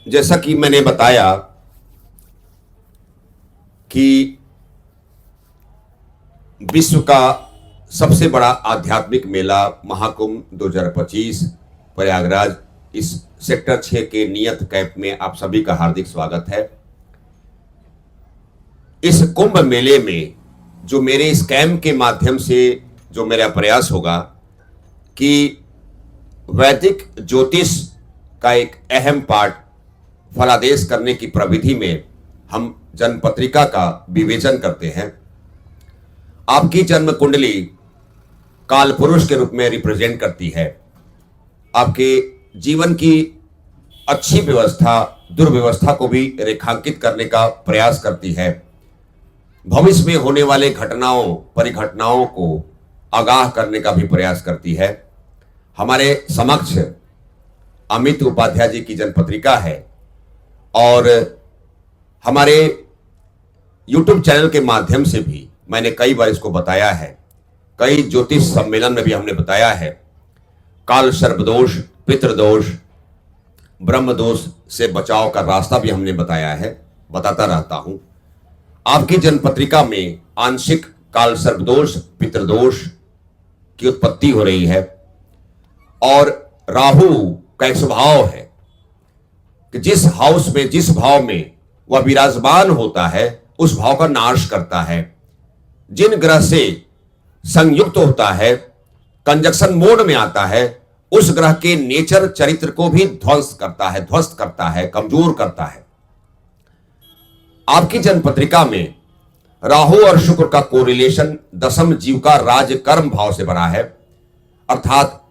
जैसा कि मैंने बताया कि विश्व का सबसे बड़ा आध्यात्मिक मेला महाकुंभ 2025 प्रयागराज इस सेक्टर 6 के नियत कैंप में आप सभी का हार्दिक स्वागत है। इस कुंभ मेले में जो मेरे इस कैंप के माध्यम से जो मेरा प्रयास होगा कि वैदिक ज्योतिष का एक अहम पार्ट फलादेश करने की प्रविधि में हम जन्म पत्रिका का विवेचन करते हैं। आपकी जन्म कुंडली काल पुरुष के रूप में रिप्रेजेंट करती है। आपके जीवन की अच्छी व्यवस्था दुर्व्यवस्था को भी रेखांकित करने का प्रयास करती है। भविष्य में होने वाले घटनाओं परिघटनाओं को आगाह करने का भी प्रयास करती है। हमारे समक्ष अमित उपाध्याय जी की जन्म पत्रिका है और हमारे YouTube चैनल के माध्यम से भी मैंने कई बार इसको बताया है। कई ज्योतिष सम्मेलन में भी हमने बताया है। काल सर्पदोष, पितृदोष, ब्रह्म दोष से बचाव का रास्ता भी हमने बताया है, बताता रहता हूं। आपकी जन्म पत्रिका में आंशिक काल सर्पदोष, पितृदोष की उत्पत्ति हो रही है और राहु का एक स्वभाव है कि जिस हाउस में जिस भाव में वह विराजमान होता है उस भाव का नाश करता है। जिन ग्रह से संयुक्त होता है, कंजक्शन मोड में आता है, उस ग्रह के नेचर चरित्र को भी ध्वस्त करता है, कमजोर करता है। आपकी जन्म पत्रिका में राहु और शुक्र का कोरिलेशन दशम जीव का राज कर्म भाव से बना है, अर्थात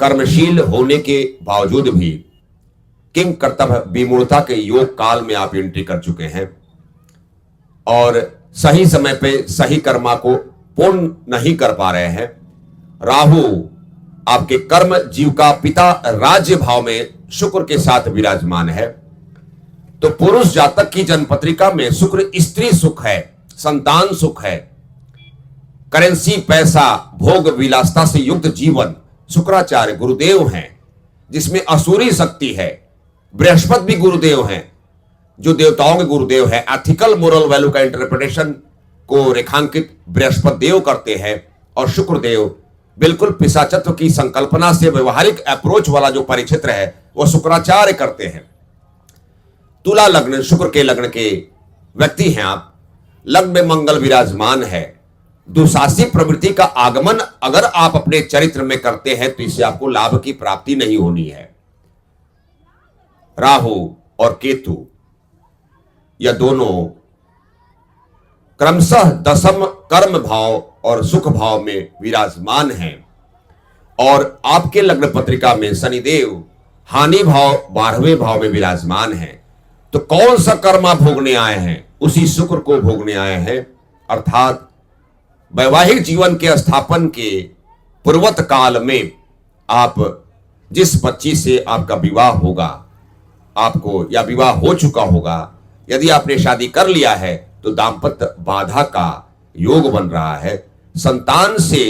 कर्मशील होने के बावजूद भी किंग कर्तव्य विमूढ़ता के योग काल में आप एंट्री कर चुके हैं और सही समय पे सही कर्मा को पूर्ण नहीं कर पा रहे हैं। राहु आपके कर्म जीव का पिता राज्य भाव में शुक्र के साथ विराजमान है। तो पुरुष जातक की जन्म पत्रिका में शुक्र स्त्री सुख है, संतान सुख है, करेंसी पैसा भोग विलासता से युक्त जीवन शुक्राचार्य गुरुदेव हैं, जिसमें असुरी शक्ति है। बृहस्पति भी गुरुदेव हैं, जो देवताओं के गुरुदेव है। एथिकल मोरल वैल्यू का इंटरप्रिटेशन को रेखांकित बृहस्पति देव करते हैं और शुक्र देव बिल्कुल पिशाचत्व की संकल्पना से व्यवहारिक अप्रोच वाला जो परिक्षेत्र है वह शुक्राचार्य करते हैं। तुला लग्न शुक्र के लग्न के व्यक्ति हैं आप। लग्न में मंगल विराजमान है। दुशासी प्रवृत्ति का आगमन अगर आप अपने चरित्र में करते हैं तो इससे आपको लाभ की प्राप्ति नहीं होनी है। राहु और केतु यह दोनों क्रमशः दशम कर्म भाव और सुख भाव में विराजमान हैं और आपके लग्न पत्रिका में शनिदेव हानि भाव 12वें भाव में विराजमान है। तो कौन सा कर्म आप भोगने आए हैं? उसी शुक्र को भोगने आए हैं, अर्थात वैवाहिक जीवन के स्थापन के पूर्वत काल में आप जिस बच्ची से आपका विवाह होगा, आपको या विवाह हो चुका होगा, यदि आपने शादी कर लिया है तो दाम्पत्य बाधा का योग बन रहा है, संतान से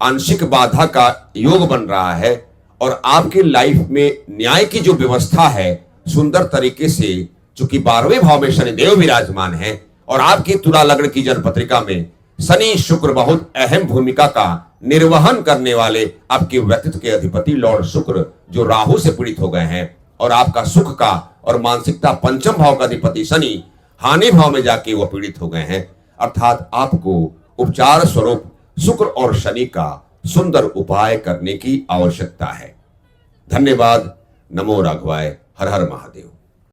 आंशिक बाधा का योग बन रहा है और आपकी लाइफ में न्याय की जो व्यवस्था है सुंदर तरीके से, चूंकि 12वें भाव में शनिदेव विराजमान है और आपकी तुला लग्न की जन्म पत्रिका में शनि शुक्र बहुत अहम भूमिका का निर्वहन करने वाले आपके व्यक्तित्व के अधिपति लॉर्ड शुक्र जो राहु से पीड़ित हो गए हैं और आपका सुख का और मानसिकता पंचम भाव का अधिपति शनि हानि भाव में जाके वो पीड़ित हो गए हैं। अर्थात आपको उपचार स्वरूप शुक्र और शनि का सुंदर उपाय करने की आवश्यकता है। धन्यवाद। नमो राघवाय। हर हर महादेव।